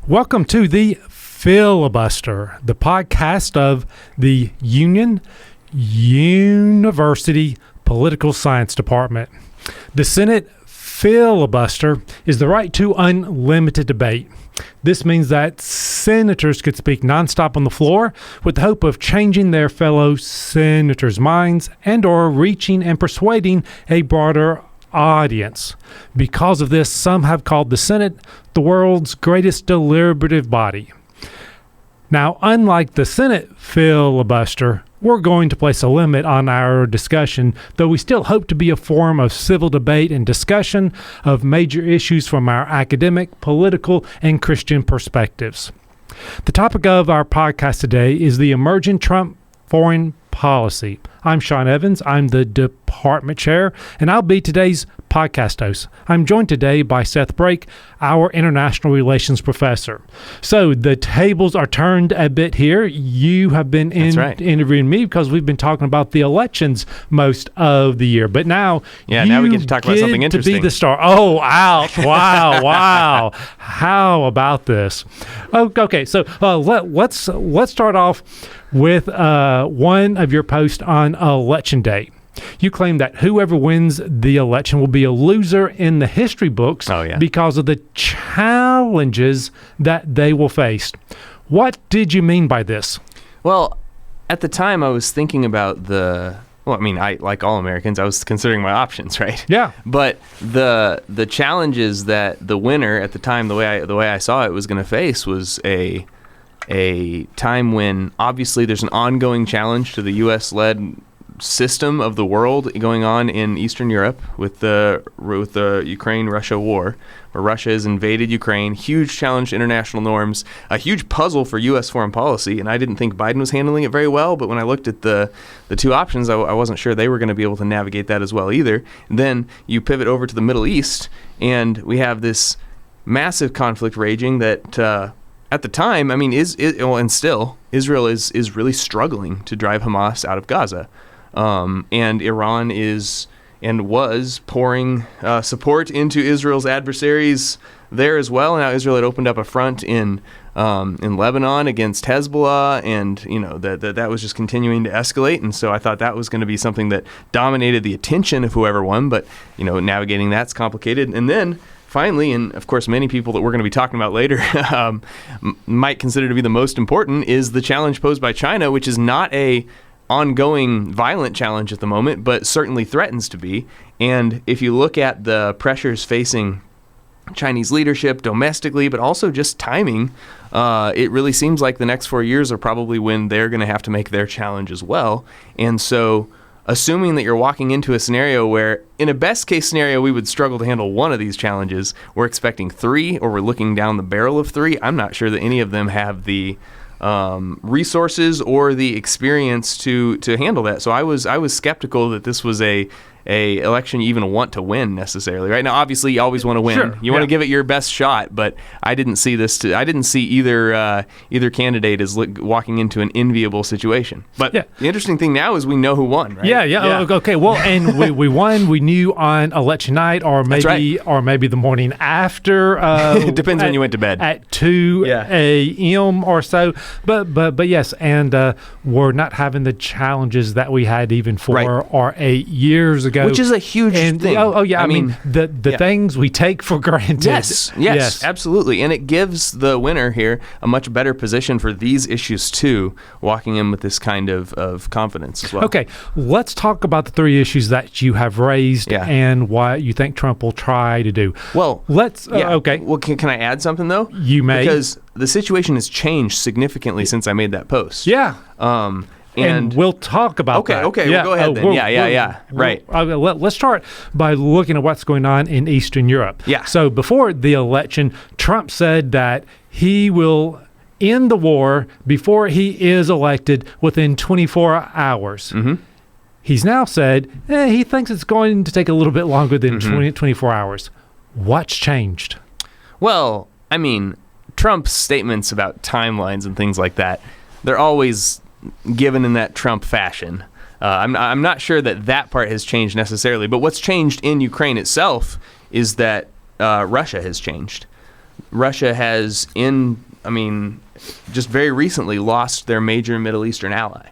Welcome to the Filibuster, the podcast of the Union University Political Science Department. The Senate filibuster is the right to unlimited debate. This means that senators could speak nonstop on the floor with the hope of changing their fellow senators' minds and or reaching and persuading a broader audience. Because of this, some have called the Senate the world's greatest deliberative body. Now, unlike the Senate filibuster, we're going to place a limit on our discussion, though we still hope to be a forum of civil debate and discussion of major issues from our academic, political, and Christian perspectives. The topic of our podcast today is the emerging Trump foreign policy. I'm Sean Evans. I'm the department chair, and I'll be today's podcast host. I'm joined today by Seth Brake, our international relations professor. So the tables are turned a bit here. You have been interviewing me because we've been talking about the elections most of the year. But now, now we get to talk about something interesting. To be the star. Oh, ouch! Wow! How about this? Okay, so let's start off with one of your posts on election day. You claim that whoever wins the election will be a loser in the history books because of the challenges that they will face. What did you mean by this? Well, at the time I was thinking about I, like all Americans, I was considering my options, right? Yeah. But the challenges that the winner at the time, the way I saw it, was going to face was a time when obviously there's an ongoing challenge to the U.S.-led system of the world going on in Eastern Europe with the Ukraine-Russia war, where Russia has invaded Ukraine. Huge challenge to international norms, a huge puzzle for U.S. foreign policy, and I didn't think Biden was handling it very well, but when I looked at the two options, I wasn't sure they were going to be able to navigate that as well either. And then you pivot over to the Middle East, and we have this massive conflict raging that at the time, and still, Israel is really struggling to drive Hamas out of Gaza. And Iran was pouring support into Israel's adversaries there as well. Now Israel had opened up a front in Lebanon against Hezbollah, and that was just continuing to escalate. And so I thought that was going to be something that dominated the attention of whoever won. But navigating that's complicated. And then finally, and of course many people that we're going to be talking about later might consider to be the most important, is the challenge posed by China, which is not a ongoing violent challenge at the moment, but certainly threatens to be. And if you look at the pressures facing Chinese leadership domestically, but also just timing, it really seems like the next 4 years are probably when they're going to have to make their challenge as well. And so assuming that you're walking into a scenario where, in a best case scenario, we would struggle to handle one of these challenges, we're expecting three, or we're looking down the barrel of three. I'm not sure that any of them have the resources or the experience to handle that. So I was skeptical that this was a election you even want to win necessarily. Right now, obviously, you always want to win. Sure. You want to give it your best shot. But I didn't see either candidate as walking into an enviable situation. But the interesting thing now is we know who won. Right? Yeah. Okay. Well, and we won. We knew on election night, or maybe the morning after. It depends when you went to bed at 2 a.m. or so. But yes, and we're not having the challenges that we had even 4 or 8 years ago. Which is a huge thing. I mean, the things we take for granted. Yes, absolutely. And it gives the winner here a much better position for these issues too, walking in with this kind of confidence as well. Okay, let's talk about the three issues that you have raised and what you think Trump will try to do. Well, okay. Well, can I add something though? You may. Because the situation has changed significantly since I made that post. Yeah. And we'll talk about that. Okay. Well, go ahead then. Right. Let's start by looking at what's going on in Eastern Europe. Yeah. So before the election, Trump said that he will end the war before he is elected within 24 hours. Mm-hmm. He's now said he thinks it's going to take a little bit longer than 24 hours. What's changed? Well, Trump's statements about timelines and things like that, they're always given in that Trump fashion. I'm not sure that part has changed necessarily, but what's changed in Ukraine itself is that Russia has changed. Russia has, just very recently lost their major Middle Eastern ally.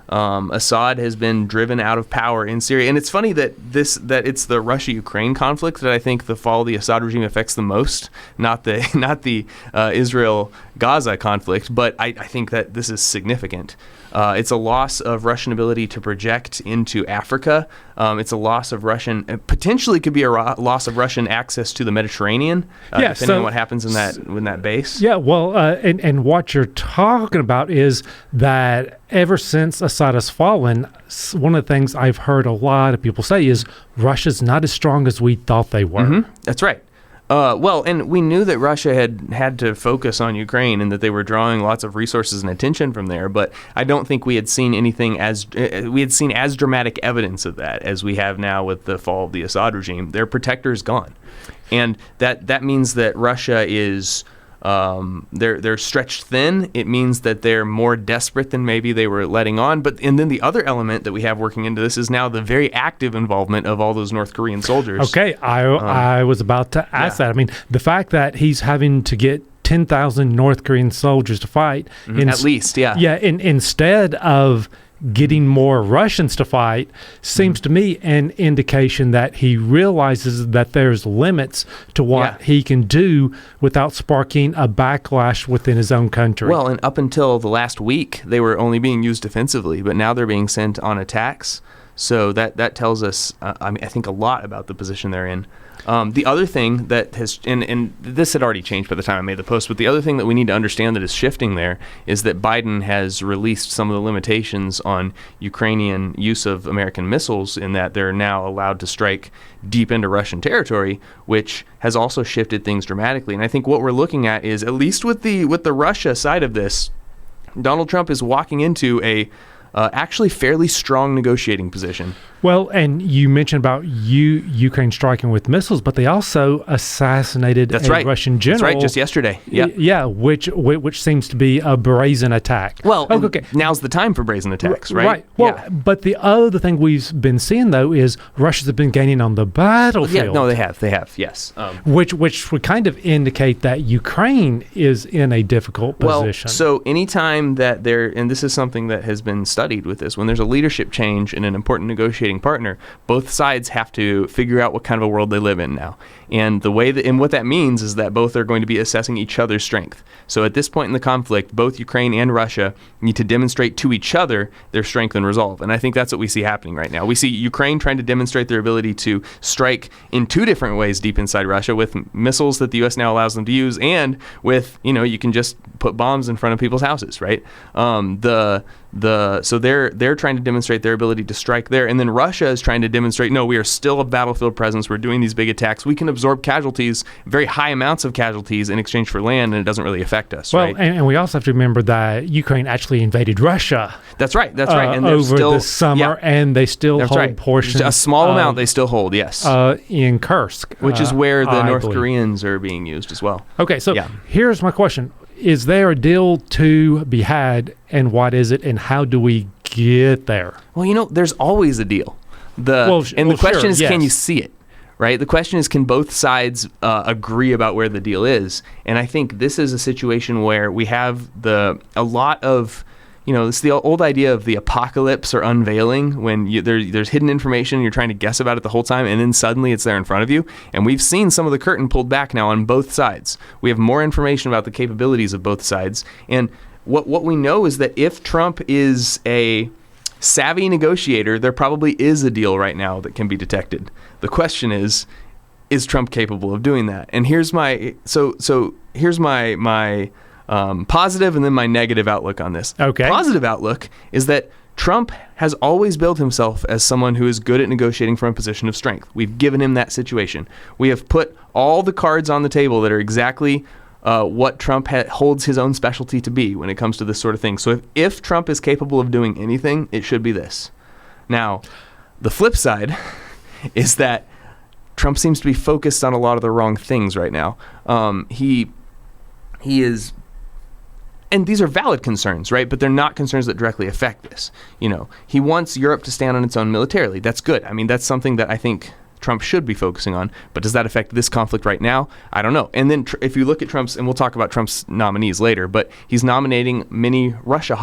Assad has been driven out of power in Syria, and it's funny that it's the Russia-Ukraine conflict that I think the fall of the Assad regime affects the most, not the Israel-Gaza conflict. But I think that this is significant. It's a loss of Russian ability to project into Africa. It's a loss of potentially could be a loss of Russian access to the Mediterranean, depending on what happens in that base. Yeah, well, and what you're talking about is that ever since Assad has fallen, one of the things I've heard a lot of people say is Russia's not as strong as we thought they were. Mm-hmm. That's right. And we knew that Russia had to focus on Ukraine and that they were drawing lots of resources and attention from there. But I don't think we had seen anything as dramatic evidence of that as we have now with the fall of the Assad regime. Their protector is gone, and that means that Russia is. They're stretched thin. It means that they're more desperate than maybe they were letting on. And then the other element that we have working into this is now the very active involvement of all those North Korean soldiers. Okay, I was about to ask that. I mean, the fact that he's having to get 10,000 North Korean soldiers to fight, at least, yeah. Yeah, instead of getting more Russians to fight, seems to me an indication that he realizes that there's limits to what he can do without sparking a backlash within his own country. Well, and up until the last week, they were only being used defensively, but now they're being sent on attacks. So that tells us, I think, a lot about the position they're in. The other thing that has, and this had already changed by the time I made the post, but the other thing that we need to understand that is shifting there is that Biden has released some of the limitations on Ukrainian use of American missiles in that they're now allowed to strike deep into Russian territory, which has also shifted things dramatically. And I think what we're looking at is, at least with the Russia side of this, Donald Trump is walking into a actually fairly strong negotiating position. Well, and you mentioned about Ukraine striking with missiles, but they also assassinated Russian general. That's right, just yesterday. Yeah, yeah, which seems to be a brazen attack. Well, okay. Now's the time for brazen attacks, right? Right. Well, but the other thing we've been seeing though is Russia's been gaining on the battlefield. Yeah, no, they have, yes. Which would kind of indicate that Ukraine is in a difficult position. Well, so anytime that and this is something that has been studied with this, when there's a leadership change in an important negotiating partner, both sides have to figure out what kind of a world they live in now. And what that means is that both are going to be assessing each other's strength. So at this point in the conflict, both Ukraine and Russia need to demonstrate to each other their strength and resolve. And I think that's what we see happening right now. We see Ukraine trying to demonstrate their ability to strike in two different ways deep inside Russia, with missiles that the U.S. now allows them to use, and with, you can just put bombs in front of people's houses, right? So they're trying to demonstrate their ability to strike there, and then Russia is trying to demonstrate, no, we are still a battlefield presence. We're doing these big attacks. We can absorb casualties, very high amounts of casualties, in exchange for land, and it doesn't really affect us. Well, right? and we also have to remember that Ukraine actually invaded Russia. That's right. And over the summer, and they still hold portions. A small amount they still hold. Yes. In Kursk, which is where the North Koreans are being used as well. Okay, so here's my question. Is there a deal to be had, and what is it, and how do we get there? Well, there's always a deal. The question is, can you see it? Right? The question is, can both sides agree about where the deal is? And I think this is a situation where we have a lot of, it's the old idea of the apocalypse or unveiling, when there's hidden information, you're trying to guess about it the whole time, and then suddenly it's there in front of you. And we've seen some of the curtain pulled back now on both sides. We have more information about the capabilities of both sides. And what we know is that if Trump is a savvy negotiator, there probably is a deal right now that can be detected. The question is Trump capable of doing that? And here's my positive and then my negative outlook on this. Okay. Positive outlook is that Trump has always built himself as someone who is good at negotiating from a position of strength. We've given him that situation. We have put all the cards on the table that are exactly what Trump holds his own specialty to be when it comes to this sort of thing. So if Trump is capable of doing anything, it should be this. Now, the flip side is that Trump seems to be focused on a lot of the wrong things right now. He is, and these are valid concerns, right? But they're not concerns that directly affect this. He wants Europe to stand on its own militarily. That's good. I mean, that's something that I think Trump should be focusing on. But does that affect this conflict right now? I don't know. And then if you look at Trump's, and we'll talk about Trump's nominees later, but he's nominating many China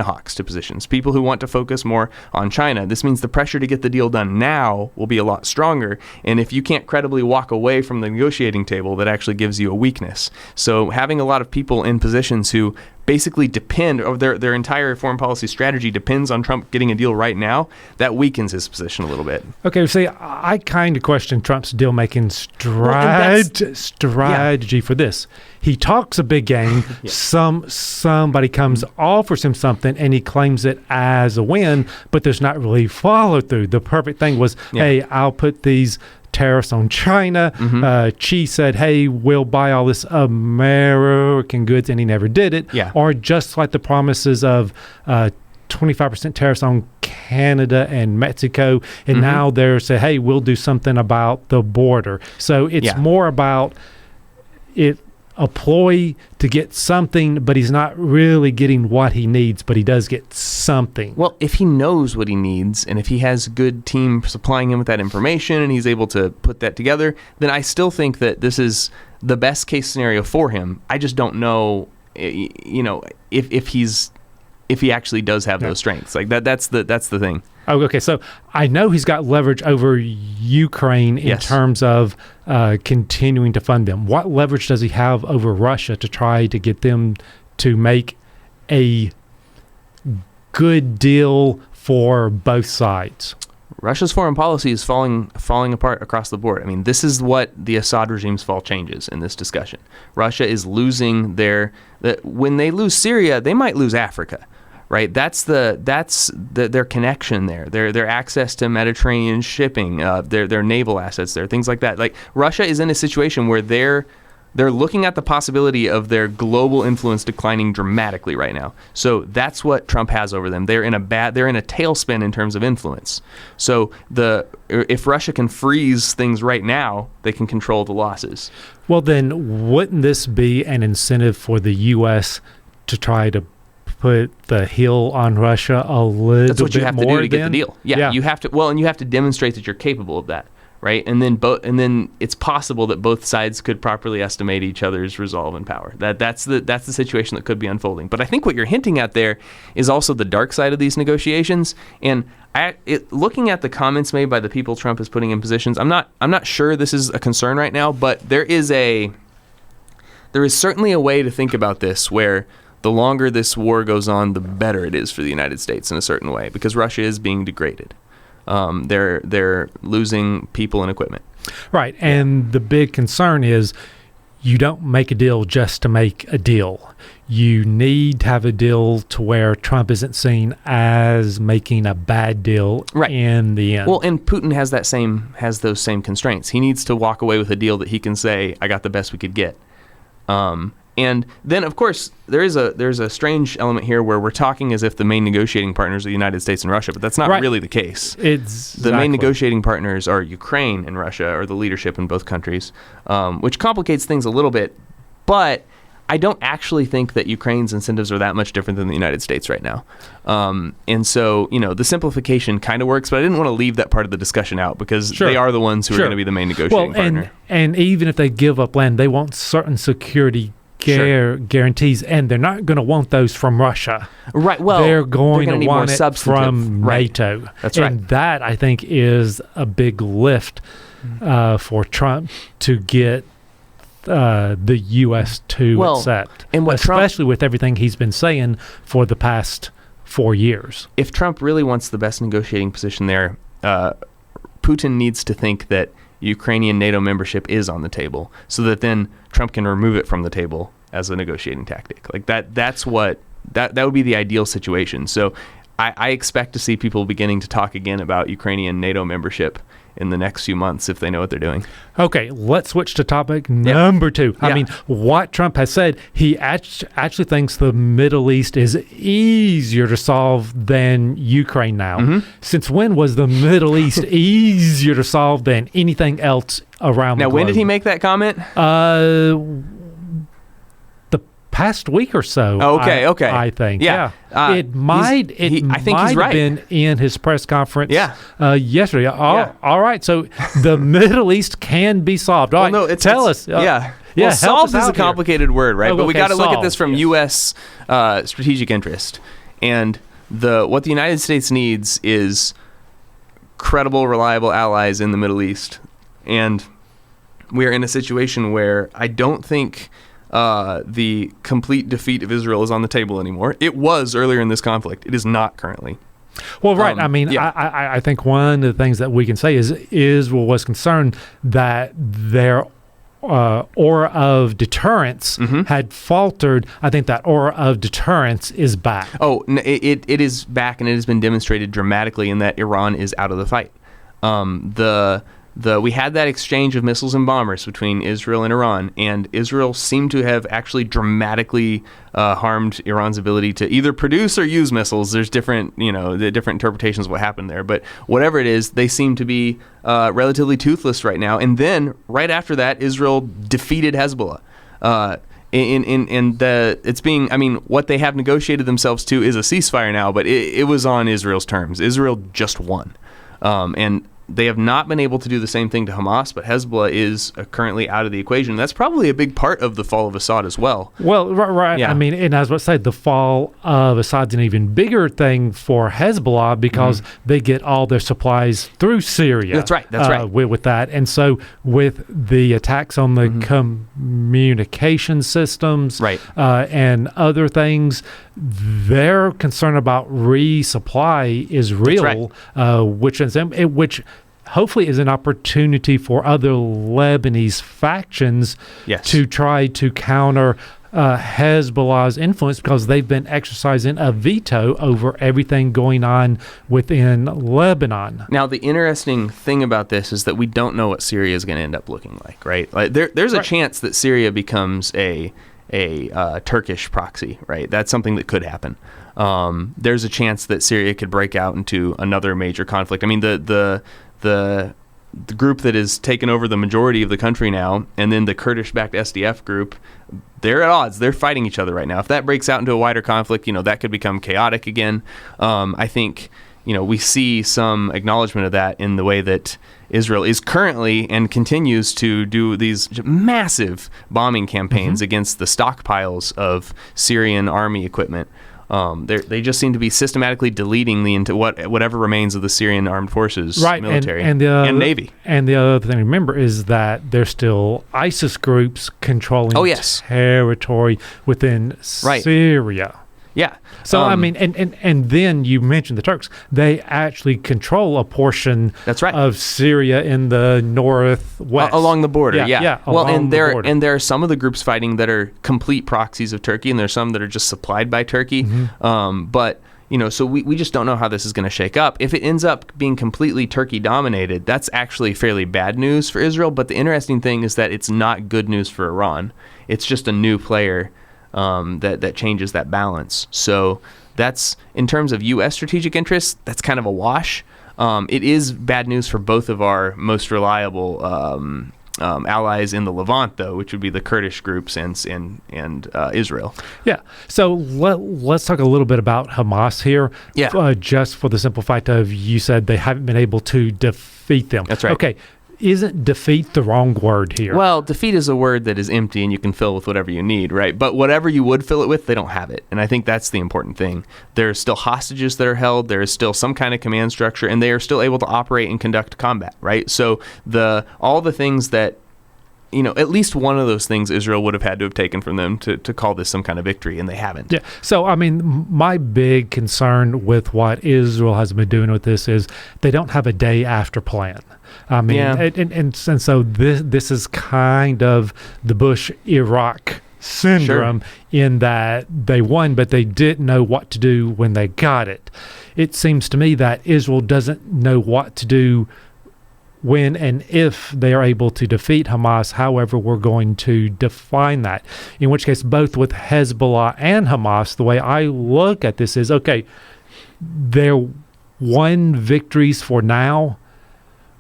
hawks to positions, people who want to focus more on China. This means the pressure to get the deal done now will be a lot stronger. And if you can't credibly walk away from the negotiating table, that actually gives you a weakness. So having a lot of people in positions who basically depend, or their entire foreign policy strategy depends on Trump getting a deal right now, that weakens his position a little bit. Okay, see, I kind of question Trump's deal-making strategy for this. He talks a big game, somebody comes, offers him something, and he claims it as a win, but there's not really follow-through. The perfect thing was, hey, I'll put these tariffs on China. Xi said, hey, we'll buy all this American goods, and he never did it. Or just like the promises of 25% tariffs on Canada and Mexico, and now they're saying, hey, we'll do something about the border. So it's more about it, a ploy to get something, but he's not really getting what he needs, but he does get something. Well, if he knows what he needs, and if he has a good team supplying him with that information, and he's able to put that together, then I still think that this is the best case scenario for him. I just don't know, if he actually does have those strengths. Like that's the thing. Oh, okay. So I know he's got leverage over Ukraine in terms of continuing to fund them. What leverage does he have over Russia to try to get them to make a good deal for both sides? Russia's foreign policy is falling apart across the board. I mean, this is what the Assad regime's fall changes in this discussion. Russia is losing when they lose Syria, they might lose Africa. Right, that's their connection there. Their access to Mediterranean shipping, their naval assets there, things like that. Like Russia is in a situation where they're looking at the possibility of their global influence declining dramatically right now. So that's what Trump has over them. They're in a tailspin in terms of influence. So if Russia can freeze things right now, they can control the losses. Well, then wouldn't this be an incentive for the U.S. to try to put the heel on Russia a little bit more? That's what you have to do to get the deal. Yeah, you have to. Well, and you have to demonstrate that you're capable of that, right? And then it's possible that both sides could properly estimate each other's resolve and power. That's the situation that could be unfolding. But I think what you're hinting at there is also the dark side of these negotiations. And looking at the comments made by the people Trump is putting in positions, I'm not sure this is a concern right now. But there is certainly a way to think about this where the longer this war goes on, the better it is for the United States in a certain way, because Russia is being degraded. They're losing people and equipment. Right, and the big concern is you don't make a deal just to make a deal. You need to have a deal to where Trump isn't seen as making a bad deal in the end. Well, and Putin has those same constraints. He needs to walk away with a deal that he can say, I got the best we could get. And then, of course, there's a strange element here where we're talking as if the main negotiating partners are the United States and Russia, but that's not really the case. The main negotiating partners are Ukraine and Russia, or the leadership in both countries, which complicates things a little bit. But I don't actually think that Ukraine's incentives are that much different than the United States right now. And so, the simplification kind of works, but I didn't want to leave that part of the discussion out because they are the ones who are going to be the main negotiating partner. And even if they give up land, they want certain security guarantees, and they're not going to want those from Russia. Right. Well, they're going to want it from right. NATO. That's right. And that, I think, is a big lift for Trump to get the U.S. to accept, and especially with everything he's been saying for the past 4 years. If Trump really wants the best negotiating position there, Putin needs to think that Ukrainian NATO membership is on the table, so that then Trump can remove it from the table as a negotiating tactic. Like that's what that would be the ideal situation. So I expect to see people beginning to talk again about Ukrainian NATO membership in the next few months if they know what they're doing. Okay, let's switch to topic number 2. I mean, what Trump has said, he actually thinks the Middle East is easier to solve than Ukraine now. Since when was the Middle East easier to solve than anything else around the globe? Now, when did he make that comment? The past week or so. Okay. I think. Yeah. It might. I think might he's right. have been in his press conference. Yeah. Yesterday. All right. So the Middle East can be solved. All right. No, tell us. Yeah. Yeah. Well, solved is a complicated word, right? But we got to look at this from U.S. Strategic interest, and what the United States needs is credible, reliable allies in the Middle East, and we are in a situation where I don't think the complete defeat of Israel is on the table anymore. It was earlier in this conflict. It is not currently. Well, right. I think one of the things that we can say is Israel was concerned that their aura of deterrence had faltered. I think that aura of deterrence is back. Oh, it is back, and it has been demonstrated dramatically in that Iran is out of the fight. We had that exchange of missiles and bombers between Israel and Iran, and Israel seemed to have actually dramatically harmed Iran's ability to either produce or use missiles. There's different interpretations of what happened there, but whatever it is, they seem to be relatively toothless right now. And then right after that, Israel defeated Hezbollah. What they have negotiated themselves to is a ceasefire now, but it was on Israel's terms. Israel just won, and they have not been able to do the same thing to Hamas, but Hezbollah is currently out of the equation. That's probably a big part of the fall of Assad as well. Well, right. Yeah. I mean, and I was about to say, the fall of Assad's an even bigger thing for Hezbollah because they get all their supplies through Syria. That's right. With that. And so with the attacks on the communication systems and other things, their concern about resupply is real, which hopefully is an opportunity for other Lebanese factions to try to counter Hezbollah's influence, because they've been exercising a veto over everything going on within Lebanon. Now, the interesting thing about this is that we don't know what Syria is going to end up looking like, right? Like there's a chance that Syria becomes a Turkish proxy, right? That's something that could happen. There's a chance that Syria could break out into another major conflict. I mean, the group that has taken over the majority of the country now, and then the Kurdish-backed SDF group, they're at odds. They're fighting each other right now. If that breaks out into a wider conflict, that could become chaotic again. I think, we see some acknowledgement of that in the way that Israel is currently and continues to do these massive bombing campaigns against the stockpiles of Syrian army equipment. They just seem to be systematically deleting whatever remains of the Syrian armed forces, military, and navy. And the other thing to remember is that there's still ISIS groups controlling territory within Syria. Yeah. So, and then you mentioned the Turks. They actually control a portion of Syria in the northwest. Along the border, yeah. Well, and there are some of the groups fighting that are complete proxies of Turkey, and there's some that are just supplied by Turkey. But, so we just don't know how this is going to shake up. If it ends up being completely Turkey-dominated, that's actually fairly bad news for Israel. But the interesting thing is that it's not good news for Iran. It's just a new player that changes that balance. So that's, in terms of U.S. strategic interests, that's kind of a wash. It is bad news for both of our most reliable allies in the Levant, though, which would be the Kurdish groups and Israel. Yeah. So let's talk a little bit about Hamas here. Yeah. Just for the simple fact of, you said they haven't been able to defeat them. That's right. Okay. Isn't defeat the wrong word here? Well, defeat is a word that is empty and you can fill with whatever you need, right? But whatever you would fill it with, they don't have it. And I think that's the important thing. There's still hostages that are held. There is still some kind of command structure, and they are still able to operate and conduct combat, right? So all the things that, at least one of those things Israel would have had to have taken from them to call this some kind of victory, and they haven't. Yeah. So, my big concern with what Israel has been doing with this is they don't have a day after plan. And so this is kind of the Bush-Iraq syndrome, in that they won, but they didn't know what to do when they got it. It seems to me that Israel doesn't know what to do when and if they are able to defeat Hamas, however we're going to define that. In which case, both with Hezbollah and Hamas, the way I look at this is, okay, they're won victories for now,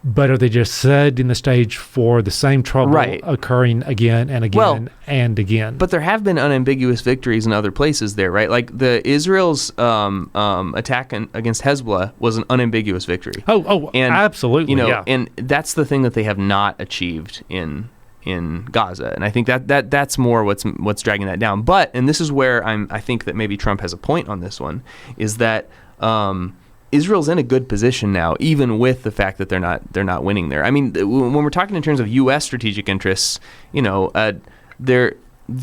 But are they just setting the stage for the same trouble occurring again and again and again? But there have been unambiguous victories in other places there, right? Like the Israel's attack against Hezbollah was an unambiguous victory. And, absolutely. And that's the thing that they have not achieved in Gaza, and I think that's more what's dragging that down. But and this is where I think that maybe Trump has a point on this one, is that Israel's in a good position now, even with the fact that they're not winning there. I mean, when we're talking in terms of U.S. strategic interests, there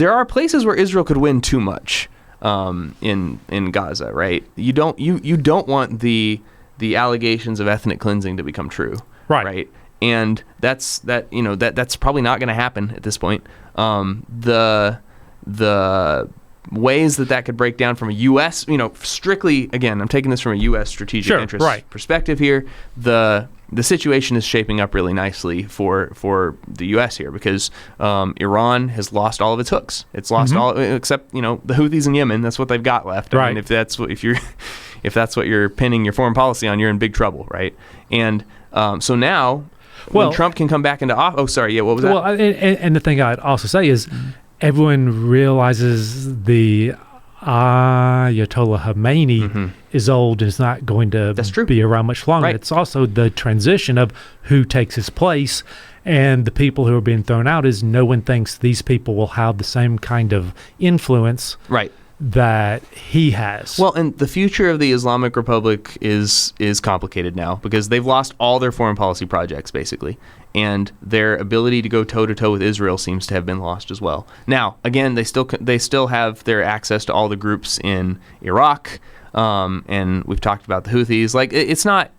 are places where Israel could win too much in Gaza, right? You don't want the allegations of ethnic cleansing to become true, right? And that's probably not going to happen at this point. The ways that could break down from a U.S., strictly, again, I'm taking this from a U.S. strategic interest perspective here. The situation is shaping up really nicely for the U.S. here, because Iran has lost all of its hooks. It's lost all except the Houthis in Yemen. That's what they've got left. I mean, if that's what you're pinning your foreign policy on, you're in big trouble, right? And so now, when Trump can come back into office. Oh, sorry. Yeah, what was that? Well, and the thing I'd also say is, everyone realizes the Ayatollah Khomeini is old and is not going to be around much longer. Right. It's also the transition of who takes his place, and the people who are being thrown out is no one thinks these people will have the same kind of influence that he has. Well, and the future of the Islamic Republic is complicated now, because they've lost all their foreign policy projects, basically. And their ability to go toe-to-toe with Israel seems to have been lost as well. Now, again, they still have their access to all the groups in Iraq, and we've talked about the Houthis. Like,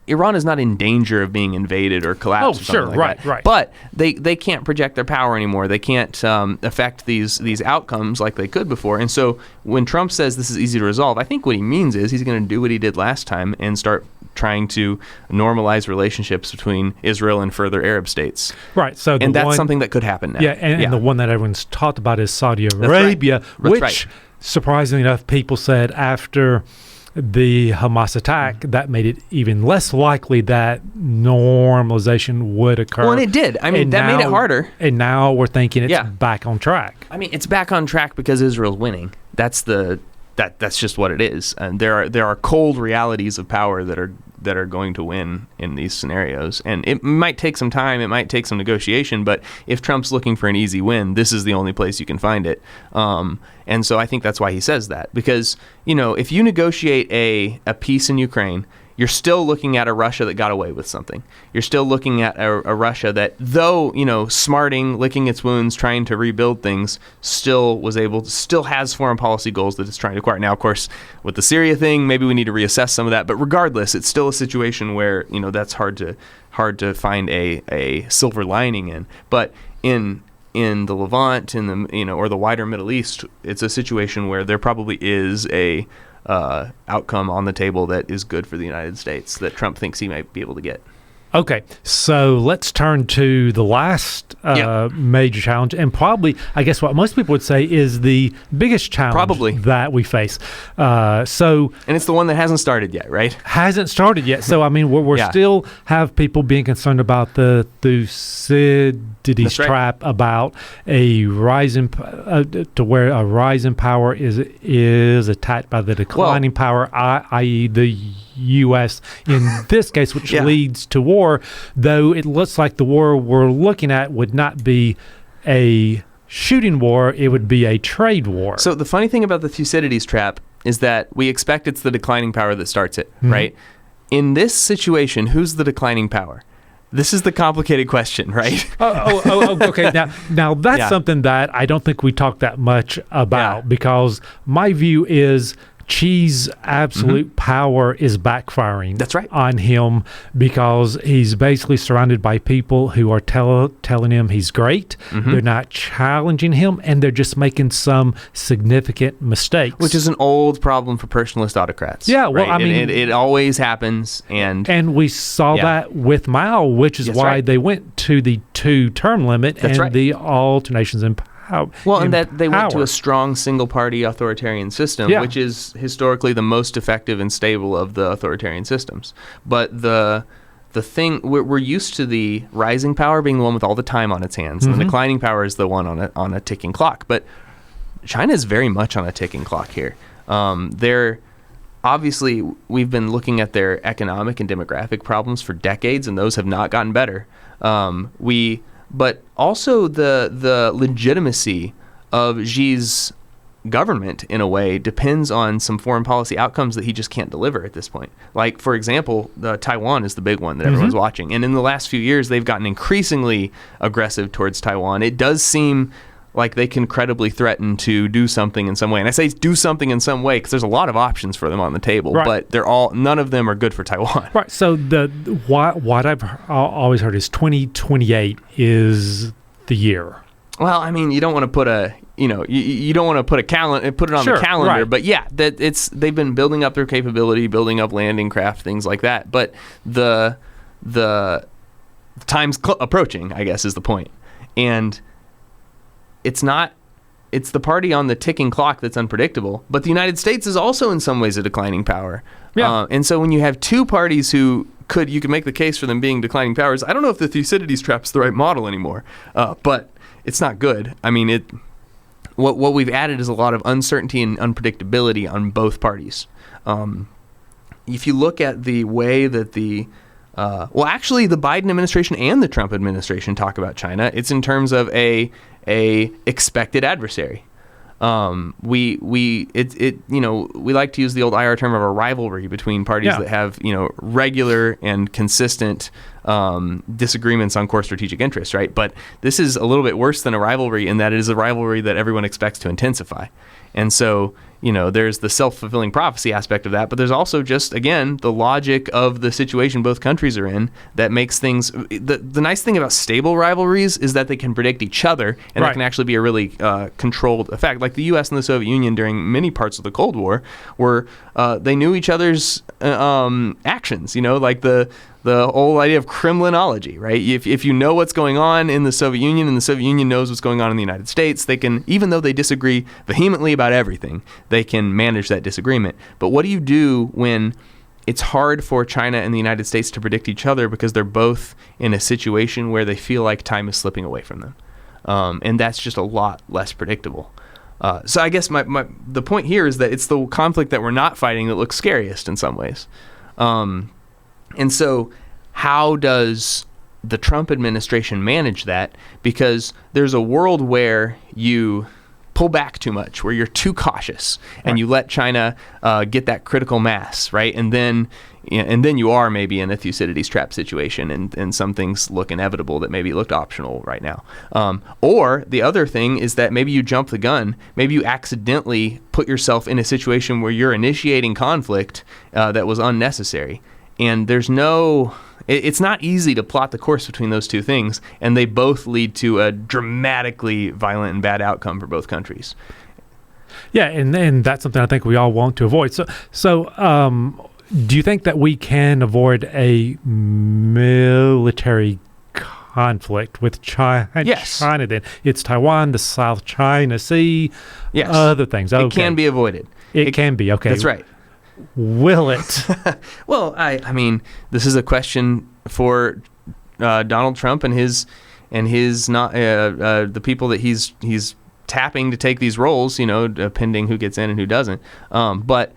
Iran is not in danger of being invaded or collapsed. Oh, sure, right. But they can't project their power anymore. They can't affect these outcomes like they could before. And so when Trump says this is easy to resolve, I think what he means is he's going to do what he did last time and start trying to normalize relationships between Israel and further Arab states. Right. And that's something that could happen now. Yeah, and the one that everyone's talked about is Saudi Arabia, which, surprisingly enough, people said after the Hamas attack, that made it even less likely that normalization would occur. Well, and it did. I mean, that made it harder. And now we're thinking it's back on track. I mean, it's back on track because Israel's winning. That's just what it is. And there are cold realities of power that are going to win in these scenarios. And it might take some time, it might take some negotiation, but if Trump's looking for an easy win, this is the only place you can find it. And so I think that's why he says that. Because, if you negotiate a peace in Ukraine, you're still looking at a Russia that got away with something. You're still looking at a Russia that, though, smarting, licking its wounds, trying to rebuild things, still has foreign policy goals that it's trying to acquire. Now, of course, with the Syria thing, maybe we need to reassess some of that. But regardless, it's still a situation where, that's hard to find a silver lining in. But in the Levant, or the wider Middle East, it's a situation where there probably is a outcome on the table that is good for the United States that Trump thinks he might be able to get. Okay, so let's turn to the last major challenge, and probably, I guess what most people would say is the biggest challenge that we face. And it's the one that hasn't started yet, right? Hasn't started yet. So, I mean, we're still have people being concerned about the Thucydides trap, about a rise in to where a rise in power is attacked by the declining power, i.e. the U.S. in this case, which leads to war, though it looks like the war we're looking at would not be a shooting war, it would be a trade war. So the funny thing about the Thucydides trap is that we expect it's the declining power that starts it, right? In this situation, who's the declining power? This is the complicated question, right? Okay. Now that's something that I don't think we talk that much about, because my view is Xi's absolute power is backfiring on him, because he's basically surrounded by people who are telling him he's great. They're not challenging him, and they're just making some significant mistakes. Which is an old problem for personalist autocrats. Yeah, well, I mean... It always happens, and we saw that with Mao, which is why they went to the 2-term limit the alternations in power. And that they went to a strong single-party authoritarian system, which is historically the most effective and stable of the authoritarian systems. But the the thing we're used to the rising power being the one with all the time on its hands, and the declining power is the one on a ticking clock. But China is very much on a ticking clock here. They're obviously, we've been looking at their economic and demographic problems for decades, and those have not gotten better. But also the legitimacy of Xi's government, in a way, depends on some foreign policy outcomes that he just can't deliver at this point. Like, for example, Taiwan is the big one that everyone's watching. And in the last few years, they've gotten increasingly aggressive towards Taiwan. It does seem like they can credibly threaten to do something in some way. And I say do something in some way because there's a lot of options for them on the table, but none of them are good for Taiwan. Right. So what I've always heard is 2028 is the year. Well, I mean, you don't want to put you don't want to put it on the calendar, but yeah, they've been building up their capability, building up landing craft, things like that. But the time's approaching, I guess, is the point. And it's the party on the ticking clock that's unpredictable, but the United States is also in some ways a declining power. Yeah. And so when you have two parties who you could make the case for them being declining powers, I don't know if the Thucydides trap's the right model anymore, but it's not good. I mean, what we've added is a lot of uncertainty and unpredictability on both parties. If you look at the way that actually the Biden administration and the Trump administration talk about China, it's in terms of a expected adversary. We like to use the old IR term of a rivalry between parties that have regular and consistent disagreements on core strategic interests, right? But this is a little bit worse than a rivalry in that it is a rivalry that everyone expects to intensify. And so, there's the self-fulfilling prophecy aspect of that, but there's also just, again, the logic of the situation both countries are in that makes things... The nice thing about stable rivalries is that they can predict each other, and that can actually be a really controlled effect. Like the U.S. and the Soviet Union during many parts of the Cold War they knew each other's actions, like the whole idea of Kremlinology, right? If you know what's going on in the Soviet Union and the Soviet Union knows what's going on in the United States, they can, even though they disagree vehemently about everything, they can manage that disagreement. But what do you do when it's hard for China and the United States to predict each other because they're both in a situation where they feel like time is slipping away from them? And that's just a lot less predictable. So I guess the point here is that it's the conflict that we're not fighting that looks scariest in some ways. And so how does the Trump administration manage that? Because there's a world where you pull back too much, where you're too cautious, and you let China get that critical mass, right? And then you are maybe in a Thucydides trap situation, and some things look inevitable that maybe looked optional right now. Or the other thing is that maybe you jump the gun. Maybe you accidentally put yourself in a situation where you're initiating conflict that was unnecessary. And it's not easy to plot the course between those two things, and they both lead to a dramatically violent and bad outcome for both countries. Yeah, and that's something I think we all want to avoid. So, do you think that we can avoid a military conflict with China? Yes. China, then it's Taiwan, the South China Sea, other things. Okay. It can be avoided. It can be, okay. That's right. Will it? Well, I mean, this is a question for Donald Trump and his not the people that he's tapping to take these roles, pending who gets in and who doesn't. But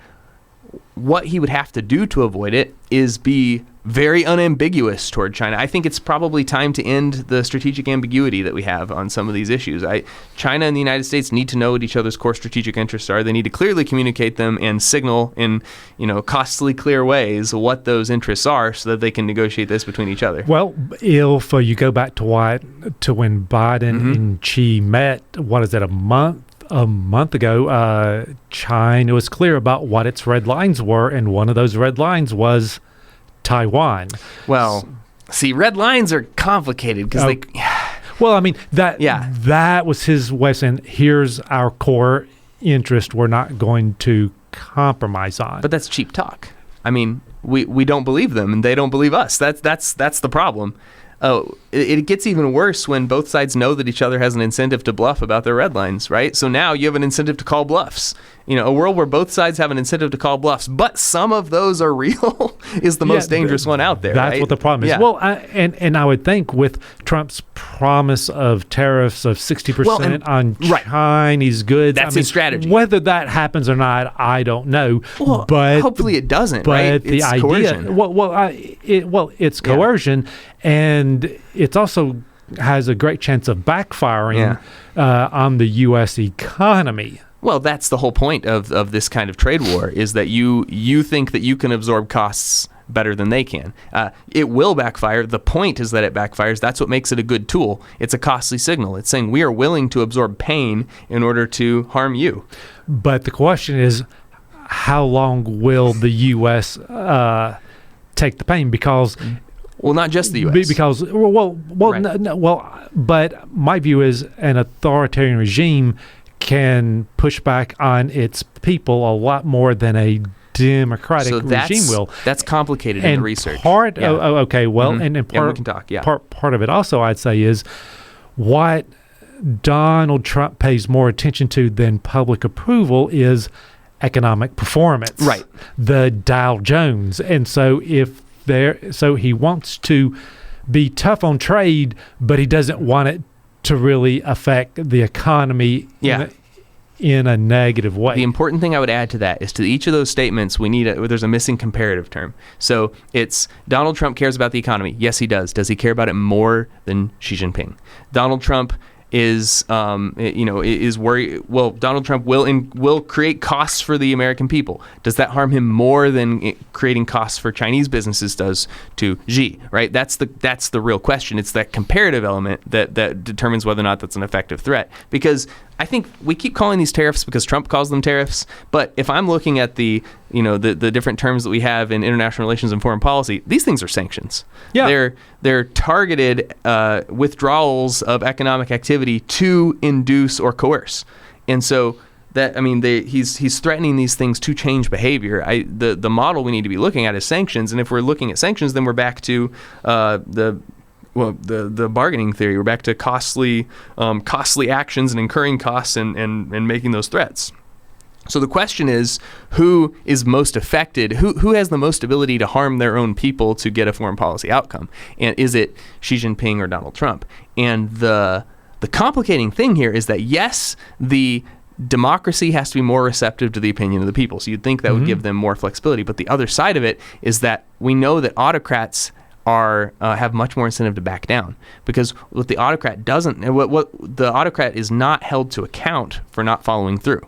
what he would have to do to avoid it is be very unambiguous toward China. I think it's probably time to end the strategic ambiguity that we have on some of these issues. China and the United States need to know what each other's core strategic interests are. They need to clearly communicate them and signal in, costly, clear ways what those interests are so that they can negotiate this between each other. Well, if you go back to when Biden and Xi met, a month ago, China was clear about what its red lines were, and one of those red lines was Taiwan. Well, see, red lines are complicated because well, I mean, that was his way of saying, here's our core interest we're not going to compromise on. But that's cheap talk. I mean, we don't believe them, and they don't believe us. That's the problem. Oh, it gets even worse when both sides know that each other has an incentive to bluff about their red lines, right? So now you have an incentive to call bluffs. a world where both sides have an incentive to call bluffs, but some of those are real is the most dangerous one out there. That's right? what the problem is. Yeah. Well, and I would think with Trump's promise of tariffs of 60% on Chinese goods, that's his strategy. Whether that happens or not, I don't know. Well, but hopefully it doesn't. But right? the it's idea, coercion. it's coercion, and it's also has a great chance of backfiring on the U.S. economy. Well, that's the whole point of this kind of trade war, is that you think that you can absorb costs better than they can. It will backfire. The point is that it backfires. That's what makes it a good tool. It's a costly signal. It's saying we are willing to absorb pain in order to harm you. But the question is, how long will the U.S. take the pain? Because well, not just the U.S. Because but my view is an authoritarian regime can push back on its people a lot more than a democratic regime will. That's complicated in the research. And part we can talk. Part of it also, I'd say, is what Donald Trump pays more attention to than public approval is economic performance. Right. The Dow Jones. And so so he wants to be tough on trade, but he doesn't want it to really affect the economy in a negative way. The important thing I would add to that is, to each of those statements, there's a missing comparative term. So it's Donald Trump cares about the economy. Yes, he does. Does he care about it more than Xi Jinping? Donald Trump is worried. Well, Donald Trump will create costs for the American people. Does that harm him more than creating costs for Chinese businesses does to Xi? Right. That's the real question. It's that comparative element that determines whether or not that's an effective threat. Because I think we keep calling these tariffs because Trump calls them tariffs. But if I'm looking at the different terms that we have in international relations and foreign policy, these things are sanctions. Yeah. They're targeted withdrawals of economic activity to induce or coerce. And so he's threatening these things to change behavior. The model we need to be looking at is sanctions. And if we're looking at sanctions, then we're back to the bargaining theory. We're back to costly actions and incurring costs and making those threats. So the question is, who is most affected? Who has the most ability to harm their own people to get a foreign policy outcome? And is it Xi Jinping or Donald Trump? And the complicating thing here is that, yes, the democracy has to be more receptive to the opinion of the people. So you'd think that would give them more flexibility. But the other side of it is that we know that autocrats have much more incentive to back down, because what the autocrat doesn't, what the autocrat is not held to account for not following through.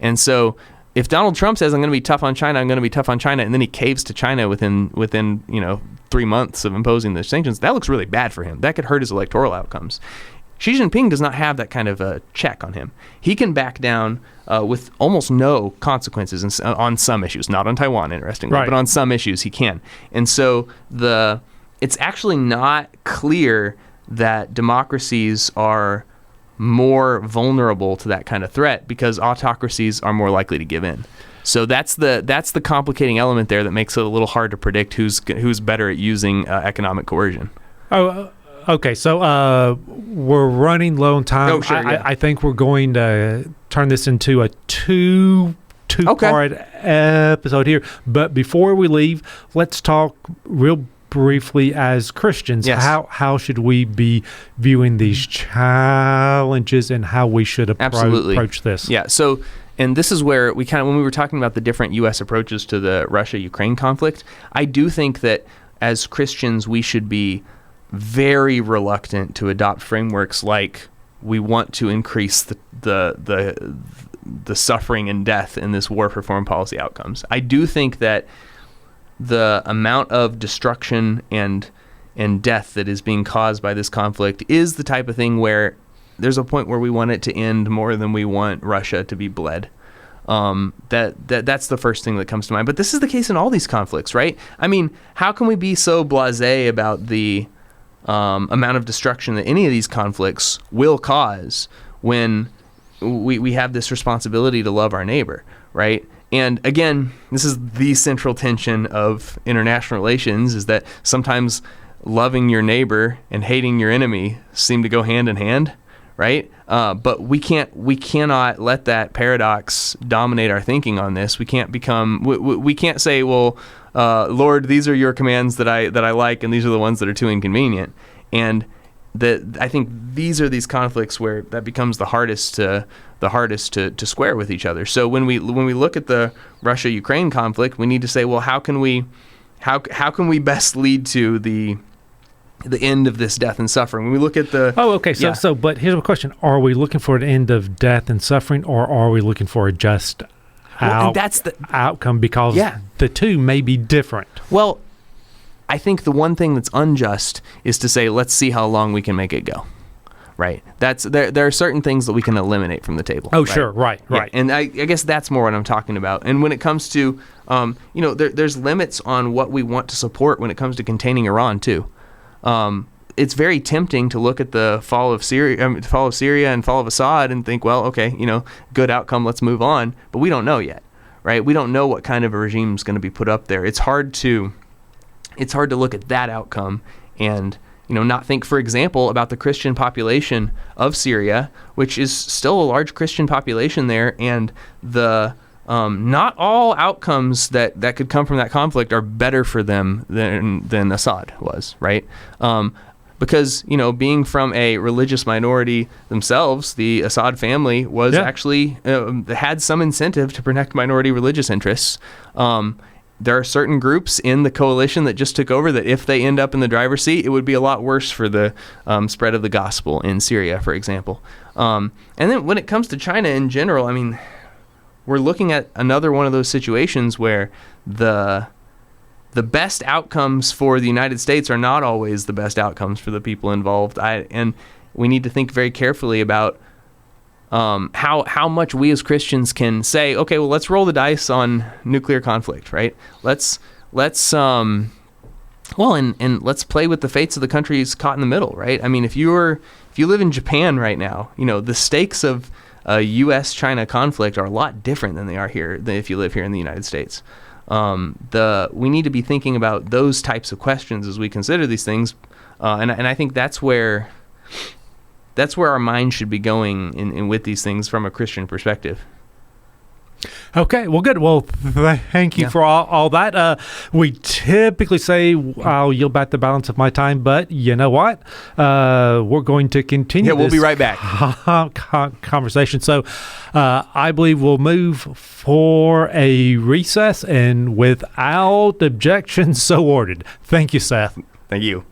And so if Donald Trump says, I'm going to be tough on China, I'm going to be tough on China, and then he caves to China within 3 months of imposing the sanctions, that looks really bad for him. That could hurt his electoral outcomes. Xi Jinping does not have that kind of a check on him. He can back down with almost no consequences on some issues, not on Taiwan, interestingly, but on some issues he can. And so it's actually not clear that democracies are more vulnerable to that kind of threat, because autocracies are more likely to give in. So that's the complicating element there that makes it a little hard to predict who's better at using economic coercion. Okay, so we're running low on time. Oh, sure, I think we're going to turn this into a two-part episode here. But before we leave, let's talk real briefly as Christians. Yes. How should we be viewing these challenges and how we should approach this? Yeah, so, and this is where we when we were talking about the different U.S. approaches to the Russia-Ukraine conflict, I do think that as Christians we should be very reluctant to adopt frameworks like we want to increase the suffering and death in this war for foreign policy outcomes. I do think that the amount of destruction and death that is being caused by this conflict is the type of thing where there's a point where we want it to end more than we want Russia to be bled. That's the first thing that comes to mind. But this is the case in all these conflicts, right? I mean, how can we be so blasé about the amount of destruction that any of these conflicts will cause when we have this responsibility to love our neighbor, right? And again, this is the central tension of international relations, is that sometimes loving your neighbor and hating your enemy seem to go hand in hand, right? But we cannot let that paradox dominate our thinking on this. We can't we can't say, well, Lord, these are your commands that I like, and these are the ones that are too inconvenient. And I think these are these conflicts where that becomes the hardest to square with each other. So when we look at the Russia-Ukraine conflict, we need to say, well, how can we best lead to the end of this death and suffering? When we look at the but here's a question: are we looking for an end of death and suffering, or are we looking for a just outcome? Because the two may be different. Well, I think the one thing that's unjust is to say, let's see how long we can make it go. Right. There are certain things that we can eliminate from the table. Oh, right? sure. Right. Yeah. And I guess that's more what I'm talking about. And when it comes to, there's limits on what we want to support when it comes to containing Iran too. It's very tempting to look at the fall of Syria and fall of Assad and think, well, okay, good outcome, let's move on. But we don't know yet, right? We don't know what kind of a regime is going to be put up there. It's hard to look at that outcome and not think, for example, about the Christian population of Syria, which is still a large Christian population there, and the not all outcomes that could come from that conflict are better for them than Assad was, right? Because being from a religious minority themselves, the Assad family was actually had some incentive to protect minority religious interests. There are certain groups in the coalition that just took over that if they end up in the driver's seat, it would be a lot worse for the spread of the gospel in Syria, for example. And then when it comes to China in general, I mean, we're looking at another one of those situations where the best outcomes for the United States are not always the best outcomes for the people involved. And we need to think very carefully about how much we as Christians can say, okay, well, let's roll the dice on nuclear conflict, right? Let's let's play with the fates of the countries caught in the middle, right? I mean, if you live in Japan right now, the stakes of a U.S.-China conflict are a lot different than they are here than if you live here in the United States. We need to be thinking about those types of questions as we consider these things, and I think that's where our mind should be going in with these things from a Christian perspective. Okay, well, good. Well, thank you for all that. We typically say I'll yield back the balance of my time, but you know what? We're going to continue. Yeah, we'll be right back. Conversation. So I believe we'll move for a recess and without objection, so ordered. Thank you, Seth. Thank you.